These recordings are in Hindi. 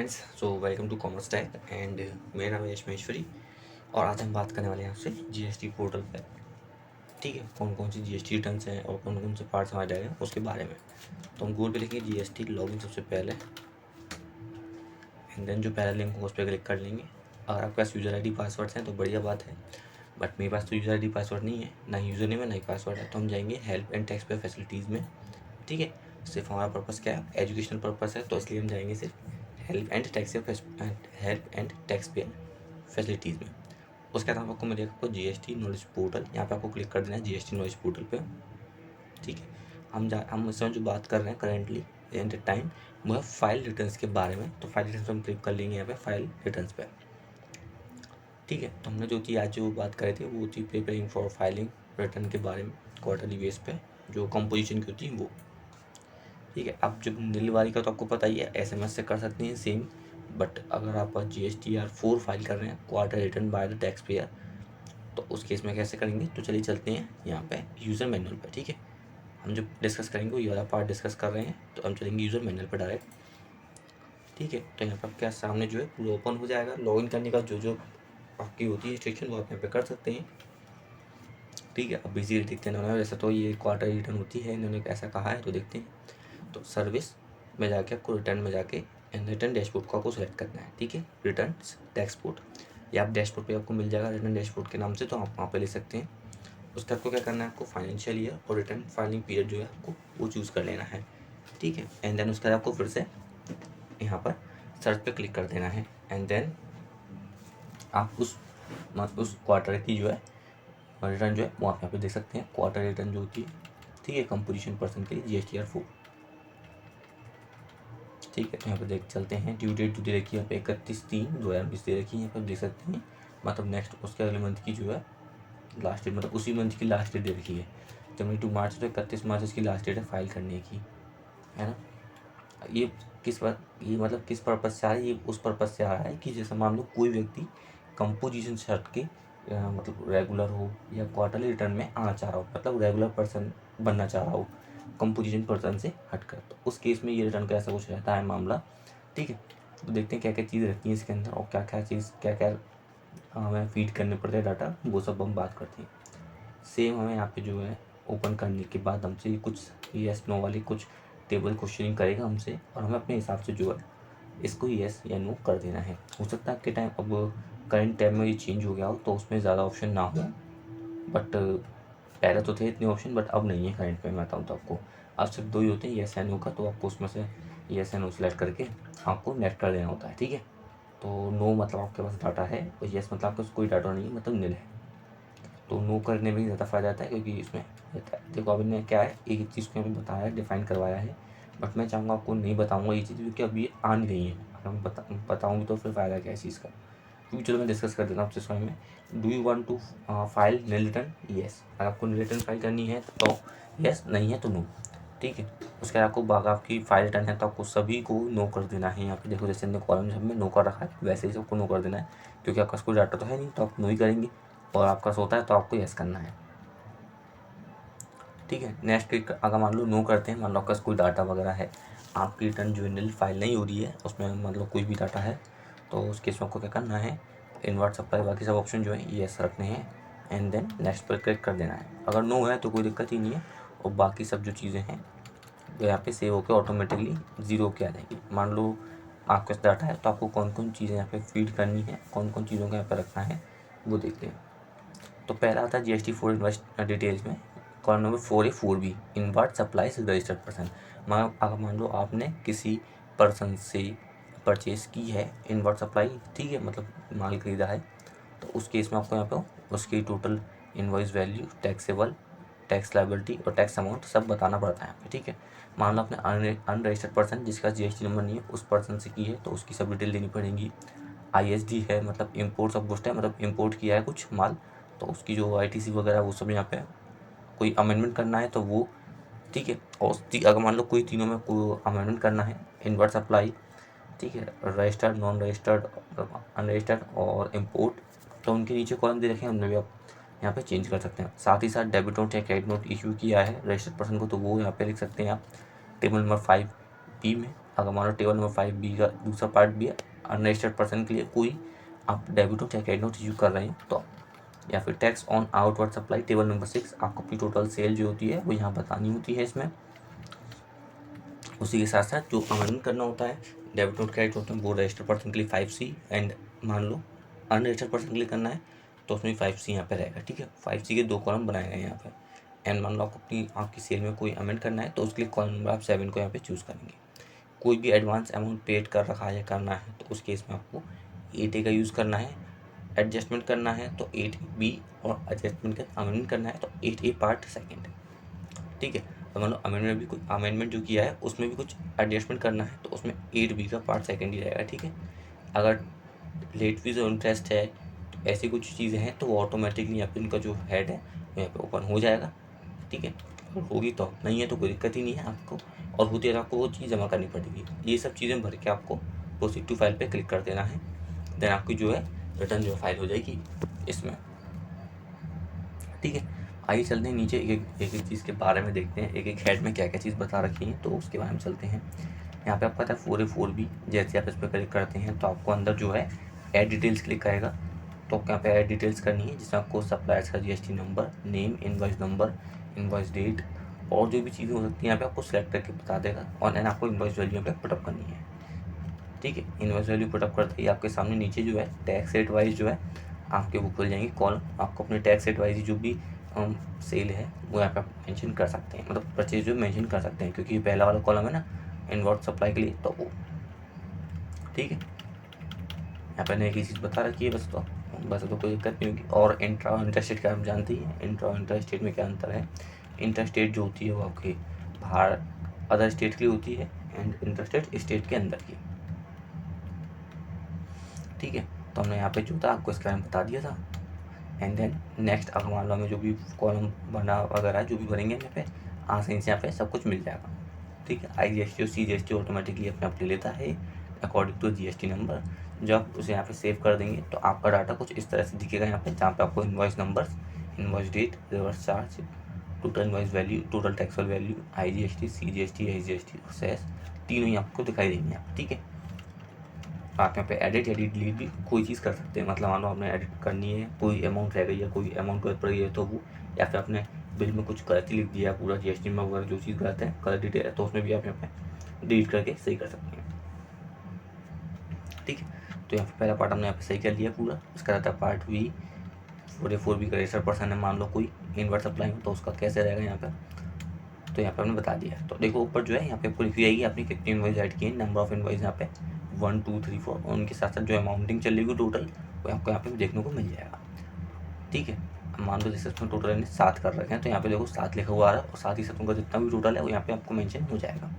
Friends, so welcome to commerce tag and मेरा नाम है यश महेश्वरी और आज हम बात करने वाले हैं आपसे जीएसटी पोर्टल पर। ठीक है, कौन कौन सी जीएसटी रिटर्न्स हैं और कौन कौन से पार्ट्स हमारे जाएंगे उसके बारे में। तो हम गूगल पे लिखेंगे जीएसटी लॉगिन सबसे पहले एंड देन जो पहला लिंक होगा उस पर क्लिक कर लेंगे। अगर आपके पास यूज़र आईडी पासवर्ड हैं तो बढ़िया बात है, बट मेरे पास तो यूज़र आईडी पासवर्ड नहीं है, ना यूज़र नेम है ना ही पासवर्ड है। तो हम जाएंगे हेल्प एंड टैक्स पे फैसिलिटीज़ में। ठीक है, सिर्फ हमारा पर्पज़ क्या है, एजुकेशनल पर्पज़ है, तो इसलिए हम जाएंगे सिर्फ हेल्प एंड टैक्स पे फैसिलिटीज़ में। उसके बाद आपको मिलेगा आपको जीएसटी नॉलेज पोर्टल, यहाँ पे आपको क्लिक कर देना है जीएसटी नॉलेज पोर्टल पे। ठीक है, हम इस समय जो बात कर रहे हैं करेंटली एट द टाइम वो है फाइल रिटर्न्स के बारे में। तो फाइल रिटर्न्स हम क्लिक कर लेंगे यहाँ पे फाइल रिटर्न्स पे। ठीक है, तो हमने जो थी आज जो बात करी थी वो थी प्रिपेयरिंग फॉर फाइलिंग रिटर्न के बारे में क्वार्टरली बेस पे, जो कंपोजिशन की होती है वो। ठीक है, अब जब नील वाली का तो आपको पता ही है, एसएमएस से कर सकते हैं सेम, बट अगर आप GSTR 4 फाइल कर रहे हैं quarter return by the tax payer, तो उस केस में कैसे करेंगे। तो चलिए चलते हैं यहाँ पे यूज़र मैनुअल पे। ठीक है, हम जो डिस्कस करेंगे वो ये वाला पार्ट डिस्कस कर रहे हैं, तो हम चलेंगे यूज़र मैनुअल पर डायरेक्ट। ठीक है, तो यहाँ पर क्या सामने जो है पूरा ओपन हो जाएगा। लॉगिन करने का जो जो आपकी होती है इंस्ट्रक्शन वो आप यहाँ पे कर सकते हैं। ठीक है, अब इजीली देखते हैं ना, वैसे तो ये क्वार्टर रिटर्न होती है, इन्होंने ऐसा कहा है तो देखते हैं। तो सर्विस में जाके आपको रिटर्न में जाके रिटर्न डैशबोर्ड को आपको सेलेक्ट करना है। ठीक है, रिटर्न डैशबोर्ड, या आप डैशबोर्ड पे आपको मिल जाएगा रिटर्न डैशबोर्ड के नाम से, तो आप वहाँ पे ले सकते हैं। उसका आपको क्या करना है, आपको फाइनेंशियल ईयर और रिटर्न फाइलिंग पीरियड जो है आपको वो चूज़ कर लेना है। ठीक है, एंड देन उसके बाद आपको फिर से यहाँ पर सर्च पे क्लिक कर देना है एंड देन आप उस क्वार्टर की जो है रिटर्न जो है वो आप यहाँ पे देख सकते हैं। क्वार्टर रिटर्न जो होती है, ठीक है, कंपोजिशन पर्सन के लिए GSTR 4। ठीक है, तो यहाँ पर देख चलते हैं ड्यू डेट जो दे रखी है यहाँ पे 31/3/2020 दे रखी है, यहाँ पर देख सकते हैं। मतलब नेक्स्ट उसके अगले मंथ की जो है लास्ट डेट, मतलब उसी मंथ की लास्ट डेट दे रखी है। 22 मार्च तो 31 मार्च इसकी लास्ट डेट है फाइल करने की, है ना। ये ये मतलब किस पर्पज़ से आ रहा है, ये उस पर्पज़ से आ रहा है कि जैसे मान लो कोई व्यक्ति कंपोजिशन शर्ट के मतलब रेगुलर हो या क्वार्टरली रिटर्न में आना चाह रहा हो, मतलब रेगुलर पर्सन बनना चाह रहा हो कंपोजिशन पर्सन से हटकर, तो उस केस में ये रिटर्न का ऐसा कुछ रहता है मामला। ठीक है, तो देखते हैं क्या क्या चीज़ रहती है इसके अंदर और क्या क्या हमें फीड करने पड़ते हैं डाटा, वो सब हम बात करते हैं। सेम हमें यहाँ पे जो है ओपन करने के बाद हमसे कुछ येस नो वाली कुछ टेबल क्वेश्चनिंग करेगा हमसे, और हमें अपने हिसाब से जो है इसको येस या नो कर देना है। हो सकता है आपके टाइम अब करंट टाइम में ये चेंज हो गया हो तो उसमें ज़्यादा ऑप्शन ना हो, बट पहले तो थे इतने ऑप्शन, बट अब नहीं है करंट में। मैं बताऊँ तो आपको अब सिर्फ 2 ही होते हैं, येस या नो का। तो आपको उसमें से येस या नो सेलेक्ट करके आपको नेक्स्ट कर देना होता है। ठीक है, तो नो मतलब आपके पास डाटा है और येस मतलब आपके पास कोई डाटा नहीं है, मतलब नील है। तो नो करने में ज़्यादा फ़ायदा आता है, क्योंकि इसमें देखो अभी ने क्या है, एक चीज़ को अभी बताया है, डिफाइन करवाया है, बट मैं चाहूँगा आपको नहीं बताऊँगा ये चीज़, क्योंकि अभी ये आ नहीं रही है। अगर मैं बताऊँगी तो फिर फ़ायदा क्या है इस चीज़ का, क्योंकि चलो मैं डिस्कस कर देता हूँ आपसे इस बारे में। Do you want to file nil return, yes. अगर आपको नील रिटर्न फाइल करनी है तो येस, नहीं है तो नो। ठीक है, उसके बाद आपको आपकी फाइल रिटर्न है तो आपको सभी को नो कर देना है। यहाँ पे देखो जैसे हमने कॉलम सब में नो कर रखा है, वैसे ही सबको नो कर देना है, क्योंकि आपका कोई डाटा तो है नहीं, तो आप नो ही करेंगे, और आपका होता है तो आपको यस करना है। ठीक है, नेक्स्ट क्लिक। अगर मान लो नो करते हैं, मान लो आपका कोई डाटा वगैरह है, आपकी रिटर्न जो नील फाइल नहीं हो रही है, उसमें मतलब कोई भी डाटा है, तो उस केस में आपको क्या करना है, इन्वर्ट सप्लाई बाकी सब ऑप्शन जो है यस रखने हैं एंड देन नेक्स्ट पर क्लिक कर देना है। अगर नो है तो कोई दिक्कत ही नहीं है, और बाकी सब जो चीज़ें हैं वो यहाँ पे सेव होकर ऑटोमेटिकली ज़ीरो के आ जाएंगी। मान लो आपके पास डाटा है तो आपको कौन कौन चीज़ें यहाँ पे फीड करनी है, कौन कौन चीज़ों को यहाँ पे रखना है वो देखते हैं। तो पहला आता है GST4 इन्वेस्ट डिटेल्स में, column number 4A 4B invert supplies registered person. अगर मान लो आपने किसी पर्सन से परचेज़ की है इनवर्ट सप्लाई, ठीक है, मतलब माल खरीदा है, तो उस केस में आपको यहाँ पे उसकी total invoice value, taxable, tax liability और टैक्स अमाउंट सब बताना पड़ता है यहाँ पे। ठीक है, मान लो आपने अनरजिस्टर्ड पर्सन जिसका GST नंबर नहीं है उस पर्सन से की है, तो उसकी सब डिटेल देनी पड़ेगी। ISD है, मतलब इम्पोर्ट सब कुछ है, मतलब इम्पोर्ट किया है कुछ माल, तो उसकी जो ITC वगैरह वो सब यहाँ पे कोई अमेंडमेंट करना है तो वो। ठीक है, और अगर मान लो कोई तीनों में कोई अमेंडमेंट करना है, इनवर्ट सप्लाई, ठीक है, रजिस्टर्ड, नॉन रजिस्टर्ड, अनरजिस्टर्ड और इम्पोर्ट, तो उनके नीचे कॉलम दे रखे हैं, उनमें भी आप यहाँ पे चेंज कर सकते हैं। साथ ही साथ डेबिट नोट या क्रेडिट नोट इशू किया है रजिस्टर्ड पर्सन को, तो वो यहाँ पे लिख सकते हैं आप टेबल नंबर 5B में। अगर मान लो टेबल नंबर 5B का दूसरा पार्ट भी है, अनरजिस्टर्ड पर्सन के लिए कोई आप डेबिट नोट या क्रेडिट नोट इशू कर रहे हैं तो, या फिर tax on outward supply table number 6, आपको अपनी टोटल सेल जो होती है वो यहाँ बतानी होती है इसमें। उसी के साथ साथ जो अमेंडमेंट करना होता है डेबिट नोट क्रेडिट नोट में, वो रजिस्टर्ड पर्सन के लिए 5C, एंड मान लो अनरजिस्टर्ड पर्सन के लिए करना है तो उसमें 5C यहाँ पे रहेगा। ठीक है, 5C के 2 कॉलम बनाए गए हैं यहाँ पे। एंड मान लो आपकी सेल में कोई अमेंड करना है तो उसके लिए कॉलम नंबर आप 7 को यहाँ पे चूज़ करेंगे। कोई भी एडवांस अमाउंट पेड कर रखा है या करना है तो उस केस में आपको 8A का यूज़ करना है। एडजस्टमेंट करना है तो 8B, और एडजस्टमेंट का अमेंडमेंट करना है तो 8A पार्ट सेकेंड। ठीक है, तो मान लो अमेंडमेंट भी कुछ अमेंडमेंट जो किया है उसमें भी कुछ एडजस्टमेंट करना है तो उसमें 8B का पार्ट सेकेंड ही रहेगा। ठीक है, अगर लेट फीस और इंटरेस्ट है तो ऐसी कुछ चीज़ें हैं तो वो ऑटोमेटिकली यहाँ पे उनका जो हेड है वो यहाँ पे ओपन हो जाएगा। ठीक है, और होगी तो, नहीं है तो कोई दिक्कत ही नहीं है आपको, और होती है तो आपको वो चीज़ जमा करनी पड़ेगी। ये सब चीज़ें भर के आपको प्रोसीड टू फाइल पे क्लिक कर देना है, देन आपकी जो है रिटर्न जो फाइल हो जाएगी इसमें। ठीक है, आइए चलते हैं नीचे एक एक चीज़ के बारे में देखते हैं, एक एक हेड में क्या क्या चीज़ बता रखी है तो उसके बारे में चलते हैं। यहाँ पे आपको पता है 4A 4B, जैसे आप इस पर क्लिक करते हैं तो आपको अंदर जो है ऐड डिटेल्स क्लिक करेगा, तो यहाँ पे ऐड डिटेल्स करनी है जिसमें आपको सप्लायर्स का GST number, name, invoice number, invoice date और जो भी चीज़ें हो सकती हैं यहाँ पे आपको सेलेक्ट करके बता देगा, और देन आपको इनवॉइस वैल्यू यहाँ पे पुटअप करनी है। ठीक है, इनवॉइस वैल्यू पुटअप करते ही आपके सामने नीचे जो है टैक्स रेट वाइज जो है आपके वो खुल जाएंगे कॉलम, आपको अपने टैक्स रेट वाइज जो भी सेल है वो यहाँ पे आप मेंशन कर सकते हैं, मतलब परचेज जो मेंशन कर सकते हैं, क्योंकि ये पहला वाला कॉलम है ना इनवर्ड सप्लाई के लिए तो वो। ठीक है, यहाँ पे एक ही चीज़ बता रखी है बस तो कोई दिक्कत नहीं होगी। और इंट्रा इंटरस्टेट का हम जानते ही हैं, इंट्रा इंटरस्टेट में क्या अंतर है। इंटरस्टेट जो होती है वो आपके बाहर अदर स्टेट की होती है, एंड इंटरस्टेट स्टेट के अंदर की। ठीक है, तो हमने यहाँ पे जो था आपको इसके बारे में बता दिया था। एंड देन नेक्स्ट अगर मान लो हमें जो भी कॉलम बना वगैरह जो भी भरेंगे यहाँ पे आसानी से यहाँ पे सब कुछ मिल जाएगा। ठीक है, IGST और CGST ऑटोमेटिकली अपने आप ले लेता है अकॉर्डिंग टू GST नंबर। जब उसे यहाँ पे सेव कर देंगे तो आपका डाटा कुछ इस तरह से दिखेगा यहाँ पे, जहाँ पे आपको invoice number, invoice date, reverse charge, total invoice value, total taxable value, IGST, CGST, IGST और सेस तीनों ही आपको दिखाई देंगे यहाँ पे। ठीक है, आप यहाँ पे एडिट या डिलीट भी कोई चीज़ कर सकते हैं, मतलब मान लो आपने एडिट करनी है, कोई अमाउंट रह गई है, कोई अमाउंट गलत पड़ गई है तो वो, या फिर आपने बिल में कुछ गलती लिख दिया पूरा GST में वगैरह जो चीज़ गलत है गलत डिटेल है तो उसमें भी आप यहाँ पे डिलीट करके सही कर सकते हैं। ठीक है, तो यहाँ पे पहला पार्ट हमने यहाँ पे सही कर लिया पूरा। इसका रहता है पार्ट B 4A 4B का रजिस्टर्ड पर्सन है, मान लो कोई इनवर्ट सप्लाई हो तो उसका कैसे रहेगा यहाँ पे, तो यहाँ पे हमने बता दिया। तो देखो ऊपर जो है यहाँ पे आपको लिखी जाएगी आपने कितनी इनवॉइस ऐड की है, नंबर ऑफ इनवॉइस यहाँ पे 1 2 3 4, और उनके साथ साथ जो अमाउंटिंग चलेगी टोटल वो आपको यहाँ पे देखने को मिल जाएगा। ठीक है, मान लो जैसे उसमें टोटल इन्हें 7 कर रखे हैं तो यहाँ पे देखो 7 लिखा हुआ आ रहा है, और साथ ही साथ उनका जितना भी टोटल है वो यहाँ पे आपको मेंशन हो जाएगा।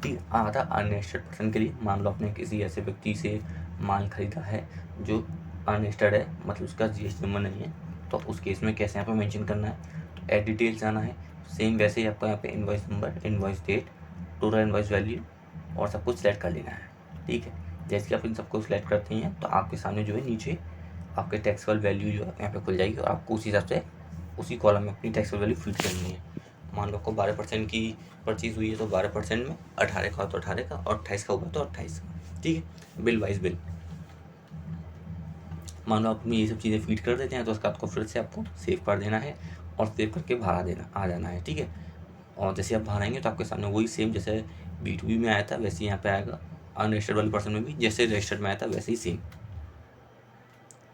ठीक है, आता अनरजिस्टर्ड पर्सन के लिए, मान लो आपने किसी ऐसे व्यक्ति से माल खरीदा है जो अनरजिस्टर्ड है, मतलब उसका GST नंबर नहीं है, तो उस केस में कैसे यहाँ पे मेंशन करना है, तो ऐड डिटेल्स जाना है। सेम वैसे ही आपको यहाँ पे invoice number, invoice date, total invoice value और सब कुछ सेलेक्ट कर लेना है। ठीक है, जैसे कि आप इन सबको सिलेक्ट करते हैं तो आपके सामने जो है नीचे आपके टैक्सेबल वैल्यू जो है यहाँ पे खुल जाएगी, और आपको उसी हिसाब से उसी कॉलम में अपनी टैक्सेबल वैल्यू फिट करनी है। मान लो आपको 12% की परचेज हुई है तो 12% में 18 का तो 18 का, और 28 का हुआ तो 28 का। ठीक है, बिल वाइज बिल। मान लो आप अपनी ये सब चीज़ें फीड कर देते हैं तो उसका आपको फिर से आपको सेव कर देना है और सेव करके बाहर आ जाना है। ठीक है, और जैसे आप बाहर आएंगे तो आपके सामने वही सेम जैसे B2B में आया था वैसे ही यहाँ पे आएगा, अनरजिस्टर्ड वाले पर्सन में भी जैसे रजिस्टर्ड में आया था वैसे ही सेम।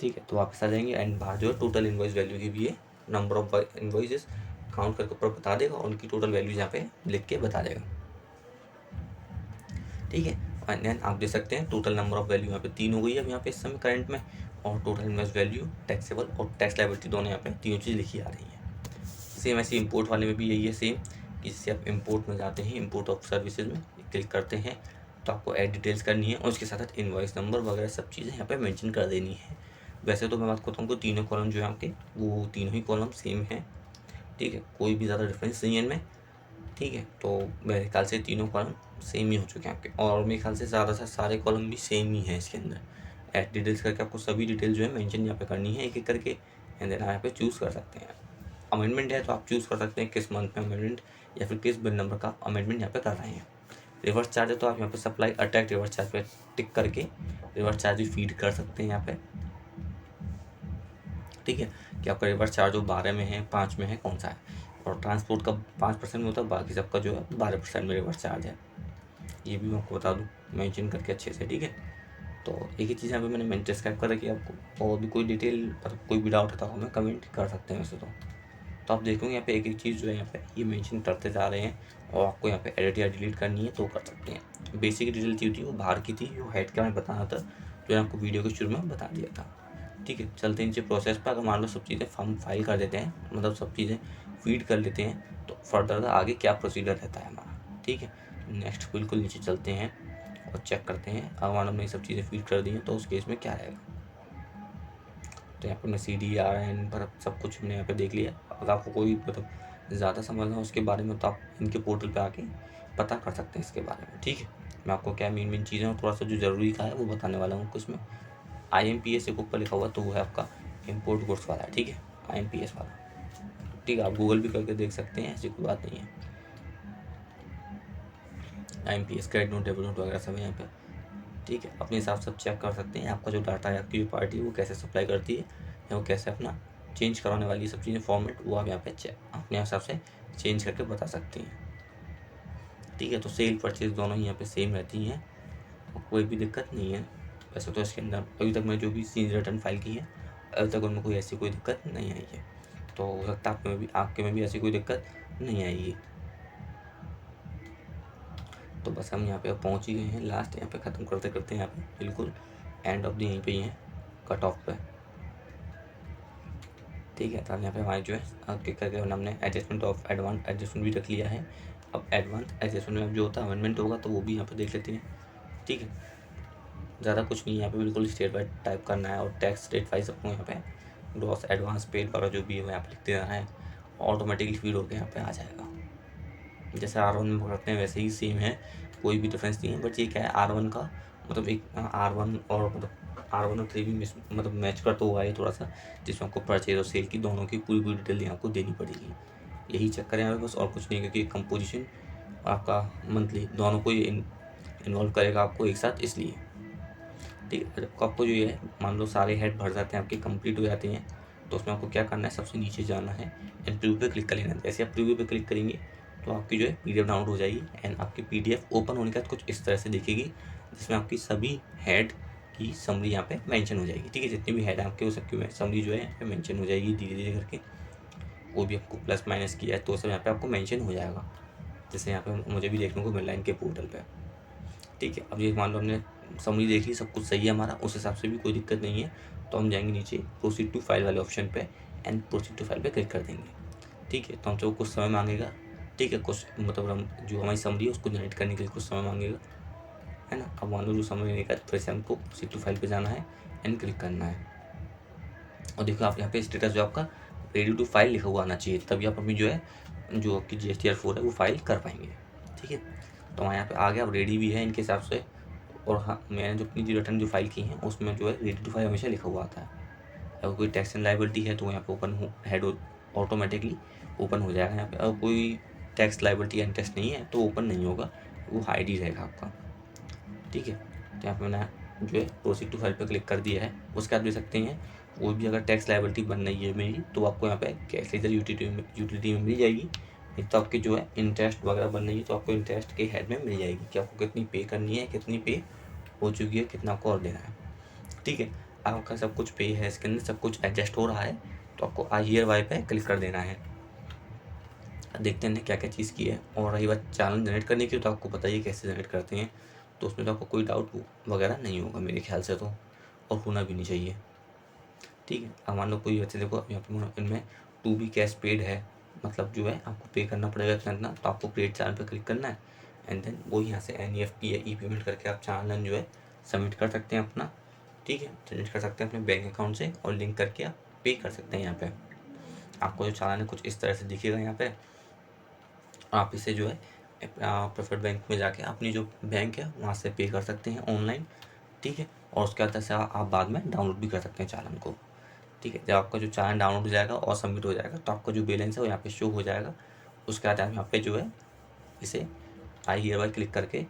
ठीक है, तो वापस आ जाएंगे एंड बाहर जो है टोटल इनवॉइस वैल्यू की भी है, नंबर ऑफ इनवॉइसेस काउंट करके ऊपर बता देगा और उनकी टोटल वैल्यू यहाँ पे लिख के बता देगा। ठीक है, एंड देन आप देख सकते हैं टोटल नंबर ऑफ वैल्यू यहाँ पे 3 हो गई है अब यहाँ पे इस समय करंट में, और टोटल इनवॉइस वैल्यू, टैक्सेबल और टैक्स लायबिलिटी दोनों यहाँ पे तीनों चीज़ लिखी आ रही है। सेम ऐसे इंपोर्ट वाले में भी यही है सेम, कि जैसे आप इंपोर्ट में जाते हैं, इंपोर्ट ऑफ सर्विसेज में क्लिक करते हैं तो आपको ऐड डिटेल्स करनी है और उसके साथ साथ इनवॉइस नंबर वगैरह सब चीज़ें यहाँ पे मेंशन कर देनी है। वैसे तो मैं बात करता हूँ कि तीनों कॉलम जो है आपके वो तीनों ही कॉलम सेम है। ठीक है, कोई भी ज़्यादा डिफरेंस नहीं है इनमें। ठीक है, तो मेरे ख्याल से तीनों कॉलम सेम ही हो चुके हैं आपके, और मेरे ख्याल से ज़्यादातर सारे कॉलम भी सेम ही हैं इसके अंदर। ऐड डिटेल्स करके आपको सभी डिटेल जो है मेंशन यहाँ पे करनी है एक एक करके, एंड देन आप यहाँ पे चूज़ कर सकते हैं। अमेंडमेंट है तो आप चूज़ कर सकते हैं किस मंथ में अमेंडमेंट या फिर किस बिल नंबर का आप अमेंडमेंट यहाँ पे कर रहे हैं। रिवर्स चार्ज है तो आप यहाँ पे सप्लाई अटैक रिवर्स चार्ज पे टिक करके रिवर्स चार्ज भी फीड कर सकते हैं यहाँ पे, ठीक है, कि आपका रिवर्स चार्ज जो 12 में है, 5 में है, कौन सा है। और ट्रांसपोर्ट का 5% में होता है, बाकी सबका जो है 12% में रिवर्स चार्ज है। ये भी मैं आपको बता दूँ मेंशन करके अच्छे से, ठीक है। तो एक ही चीज़ यहाँ पे मैंने डिस्क्राइब कर रखी है आपको, और भी कोई डिटेल पर कोई भी डाउट होता हो हमें कमेंट कर सकते हैं वैसे तो आप देखोगे यहाँ पे एक चीज़ जो है यहाँ पे ये मेंशन करते जा रहे हैं, और आपको यहाँ पे एडिट या डिलीट करनी है तो कर सकते हैं। बेसिक डिटेल थी वो बाहर की थी, वो हेड का मैं बताना था जो आपको वीडियो के शुरू में बता दिया था, ठीक है। चलते हैं नीचे प्रोसेस पर। अगर मान लो सब चीज़ें फॉर्म फाइल कर देते हैं, मतलब सब चीज़ें फीड कर लेते हैं, तो फर्दर आगे क्या प्रोसीजर रहता है हमारा, ठीक है। नेक्स्ट बिल्कुल नीचे चलते हैं और चेक करते हैं। अगर मान लो हमने सब चीज़ें फीड कर दी हैं तो उस केस में क्या रहेगा। तो यहाँ पर मैं CDRN पर सब कुछ हमने यहाँ पे देख लिया। अगर आपको कोई मतलब ज़्यादा समझना हो उसके बारे में तो आप इनके पोर्टल पे आके पता कर सकते हैं इसके बारे में, ठीक है। मैं आपको क्या मेन चीज़ें और थोड़ा सा जो ज़रूरी का है वो बताने वाला हूँ। इसमें IMPS एक ऊपर लिखा हुआ तो वो है आपका इम्पोर्ट गुड्स वाला है, ठीक है, IMPS वाला, ठीक है। आप गूगल भी करके देख सकते हैं, ऐसी कोई बात नहीं है। IMPS credit note, debit note वगैरह सब है यहाँ पे, ठीक है। अपने हिसाब से चेक कर सकते हैं आपका जो डाटा है, आपकी जो पार्टी है वो कैसे सप्लाई करती है या वो कैसे अपना चेंज करवाने वाली सब चीज़ें फॉर्मेट, वो आप यहाँ पे अपने हिसाब से चेंज करके बता सकते हैं, ठीक है। तो सेल परचेज दोनों ही यहाँ पे सेम रहती हैं, कोई भी दिक्कत नहीं है। वैसे तो इसके अंदर अभी तक मैंने जो भी सीज रिटर्न फाइल की है अभी तक उनमें कोई ऐसी कोई दिक्कत नहीं आई है, तो हो सकता है आपके में भी ऐसी कोई दिक्कत नहीं आएगी। तो बस हम यहाँ पे पहुँच ही गए हैं लास्ट, यहाँ पे ख़त्म करते करते यहाँ पे बिल्कुल एंड ऑफ द यहीं पे ही है, कट ऑफ पे, ठीक है। तो यहाँ पे हमारे जो है क्लिक करके हमने एडजस्टमेंट ऑफ एडवांस एडजस्टमेंट भी रख लिया है। अब एडवांस एडजस्टमेंट में जो होता है अमेंडमेंट होगा तो वो भी यहाँ पे देख लेते हैं, ठीक है। ज़्यादा कुछ नहीं, यहाँ पे बिल्कुल स्टेट बाय टाइप करना है और टैक्स रेट वाइज सबको यहाँ पे ग्रॉस एडवांस पेड वगैरह जो भी है वो यहाँ पे लिखते जाना है, ऑटोमेटिकली फीड होकर यहाँ पे आ जाएगा। जैसे R1 में करते हैं वैसे ही सेम है, कोई भी डिफरेंस नहीं है। बट ये क्या है R1 का मतलब एक R1 और मतलब R1 और 3 भी मतलब मैच कर तो हुआ है थोड़ा सा, जिसमें आपको परचेज और सेल की दोनों की पूरी डिटेल यहाँ आपको देनी पड़ेगी। यही चक्कर है यहाँ पे बस, और कुछ नहीं, क्योंकि कंपोजिशन आपका मंथली दोनों को इन्वॉल्व करेगा आपको एक साथ, इसलिए, ठीक है। जब आपको जो है मान लो सारे हेड भर जाते हैं आपके, कंप्लीट हो जाते हैं, तो उसमें आपको क्या करना है, सबसे नीचे जाना है एंड प्रीव्यू पे क्लिक कर लेना है। जैसे आप प्रीव्यू पे क्लिक करेंगे तो आपकी जो है PDF डाउनलोड हो जाएगी एंड आपकी PDF ओपन होने के बाद कुछ इस तरह से दिखेगी, जिसमें आपकी सभी हेड की समरी यहाँ पे मेंशन हो जाएगी, ठीक है। जितने भी हेड आपके वो सबकी समरी जो है यहाँ पे मेंशन हो जाएगी धीरे धीरे करके। वो भी आपको प्लस माइनस किया है तो सब यहाँ पे आपको मेंशन हो जाएगा, जैसे यहाँ पे मुझे भी देखने को मिल रहा है इनके पोर्टल पे, ठीक है। अब ये मान लो हमने समरी देख ली, सब कुछ सही है हमारा, उस हिसाब से भी कोई दिक्कत नहीं है, तो हम जाएंगे नीचे प्रोसीड टू फाइल वाले ऑप्शन पे एंड प्रोसीड टू फाइल पे क्लिक कर देंगे, ठीक है। तो हमसे वो कुछ समय मांगेगा, ठीक है, कुछ मतलब हम जो हमारी समरी है उसको जनरेट करने के लिए कुछ समय मांगेगा, है ना। अब मान लो जो समय लेगा फिर से हमको प्रोसीड टू फाइल पे जाना है एंड क्लिक करना है, और देखो आप यहाँ पे स्टेटस जो आपका रेडी टू फाइल लिखा हुआ आना चाहिए, तभी आप अपनी जो है जो आपकी GSTR4 है वो फाइल कर पाएंगे, ठीक है। तो हमारे यहाँ पे आ गया, अब रेडी भी है इनके हिसाब से। और हाँ, मैंने जो अपनी रिटर्न जो फाइल की है उसमें जो है रेडी टू फाइल हमेशा लिखा हुआ आता है। अगर कोई टैक्स एंड लायबिलिटी है तो यहाँ पे ओपन हो हेड ऑटोमेटिकली ओपन हो जाएगा यहाँ पे। अगर कोई टैक्स लायबिलिटी एंड टेस्ट नहीं है तो ओपन नहीं होगा, वो हाइड ही रहेगा आपका, ठीक है। तो यहाँ पे मैंने जो है प्रोसीड टू फाइल पे क्लिक कर दिया है। उसके बाद देख सकते हैं वो भी अगर टैक्स लायबिलिटी बन रही है मेरी तो आपको यहाँ पे कैश लेजर यूटिलिटी में मिल जाएगी, नहीं तो आपकी जो है इंटरेस्ट वगैरह बन रही है तो आपको इंटरेस्ट के हेड में मिल जाएगी कि आपको कितनी पे करनी है, कितनी पे हो चुकी है, कितना आपको और देना है, ठीक है। आपका सब कुछ पे है, इसके अंदर सब कुछ एडजस्ट हो रहा है, तो आपको ईयर वाई पे क्लिक कर देना है। देखते हैं क्या क्या चीज़ की है। और रही बात चालान जनरेट करने की, तो आपको पता ही है कैसे जनरेट करते हैं, तो उसमें तो आपको कोई डाउट वगैरह नहीं होगा मेरे ख्याल से, तो और होना भी नहीं चाहिए, ठीक है। अब मान लो कोई वैसे देखो यहाँ पे इनमें टू बी कैश पेड है, मतलब जो है आपको पे करना पड़ेगा इतना, तो आपको पेड चालान पे क्लिक करना है एंड देन वो यहाँ से NEFT या ई पेमेंट करके आप चालान जो है सबमिट कर सकते हैं अपना, ठीक है। जनरेट कर सकते हैं अपने बैंक अकाउंट से और लिंक करके आप पे कर सकते हैं। यहाँ पे आपको जो चालान है कुछ इस तरह से दिखेगा यहाँ पे, आप इसे जो है प्रेफर्ड बैंक में जाके अपनी जो बैंक है वहाँ से पे कर सकते हैं ऑनलाइन, ठीक है। और उसके बाद से आप बाद में डाउनलोड भी कर सकते हैं चालान को, ठीक है। जब आपका जो चालान डाउनलोड हो जाएगा और सबमिट हो जाएगा तो आपका जो बैलेंस है वो यहाँ पे शो हो जाएगा, उसके बाद आप यहाँ पे जो है इसे आई हियर बाय क्लिक करके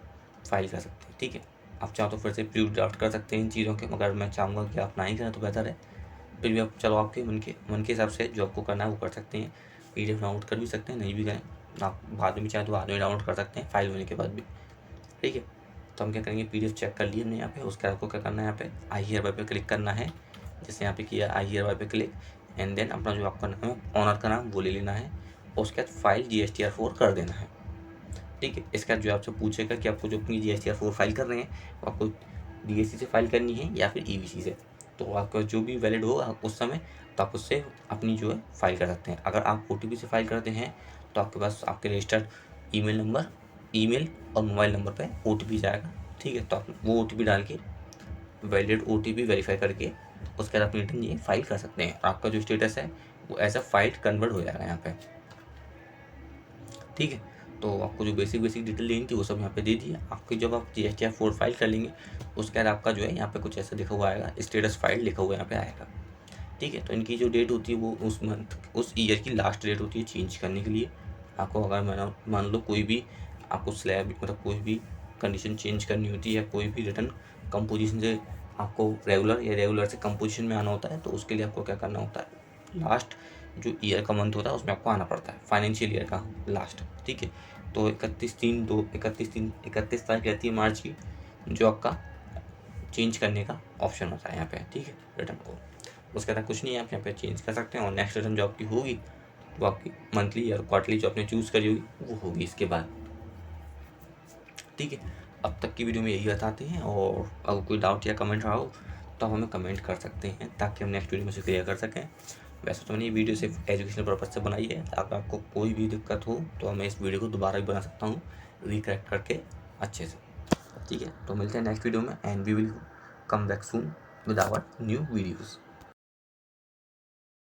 फाइल कर सकते हैं। ठीक है, आप चाहो तो फिर से प्रिंट आउट कर सकते हैं इन चीज़ों के, मगर मैं चाहूँगा कि आप ना ही करें तो बेहतर है। फिर भी आप चलो आपके मन के हिसाब से जो आपको करना है वो कर सकते हैं। PDF डाउनलोड कर भी सकते हैं, नहीं भी करें आप बाद में चाहे तो बाद में डाउनलोड कर सकते हैं फाइल होने के बाद भी। ठीक है, तो हम क्या करेंगे, PDF चेक कर लिए हमने यहाँ पे। उसके बाद आपको क्या करना है, यहाँ पे आई हियर बाय पे क्लिक करना है। जैसे यहाँ पे किया आई हियर बाय पे क्लिक, एंड देन अपना जो आपका नाम है ऑनर का नाम वो ले लेना है। और उसके बाद फाइल GSTR4 कर देना है। ठीक है, इसके बाद जो आपसे पूछेगा कि आपको जो अपनी GSTR4 फाइल कर रहे हैं वो आपको DAC से फाइल करनी है या फिर EBC से। तो आपका जो भी वैलिड हो उस समय तो आप उससे अपनी जो है फाइल कर सकते हैं। अगर आप OTP से फाइल करते हैं तो आपके पास आपके रजिस्टर्ड ईमेल और मोबाइल नंबर पे OTP जाएगा। ठीक है, तो आप वो OTP डाल के वैलिड OTP वेरीफाई करके उसके बाद अपनी रिटर्न ये फाइल कर सकते हैं। आपका जो स्टेटस है वो एज अ फाइल कन्वर्ट हो जाएगा यहाँ पे। ठीक है, तो आपको जो बेसिक डिटेल लेनी थी वो सब यहाँ पे दे दी है। आपकी जब आप GSTR4 फाइल कर लेंगे उसके बाद आपका जो है यहाँ पे कुछ ऐसा लिखा हुआ आएगा, स्टेटस फाइल लिखा हुआ यहाँ पे आएगा। ठीक है, तो इनकी जो डेट होती है वो उस मंथ उस ईयर की लास्ट डेट होती है चेंज करने के लिए। आपको अगर मान लो कोई भी आपको स्लैब मतलब कोई भी कंडीशन चेंज करनी होती है या कोई भी रिटर्न कंपोजिशन से आपको रेगुलर से कंपोजिशन में आना होता है, तो उसके लिए आपको क्या करना होता है, लास्ट जो ईयर का मंथ होता है उसमें आपको आना पड़ता है, फाइनेंशियल ईयर का लास्ट। ठीक है, तो 31 तारीख रहती है मार्च की, जो आपका चेंज करने का ऑप्शन होता है यहाँ पे। ठीक है, रिटर्न को उसके बाद कुछ नहीं है, आप यहाँ पे चेंज कर सकते हैं। और नेक्स्ट रिटर्न जो आपकी होगी वो आपकी मंथली या क्वार्टरली जो आपने चूज़ करी होगी वो होगी इसके बाद। ठीक है, अब तक की वीडियो में यही बताते हैं, और अगर कोई डाउट या कमेंट रहा हो तो आप हमें कमेंट कर सकते हैं ताकि हम नेक्स्ट वीडियो में से क्लियर कर सकें। वैसे तो मैंने ये वीडियो सिर्फ एजुकेशनल पर्पज़ से बनाई है, अगर आपको कोई भी दिक्कत हो तो मैं इस वीडियो को दोबारा भी बना सकता हूँ रिकरेक्ट करके अच्छे से। ठीक है, तो मिलते हैं नेक्स्ट वीडियो में, and we will come back soon with our new videos.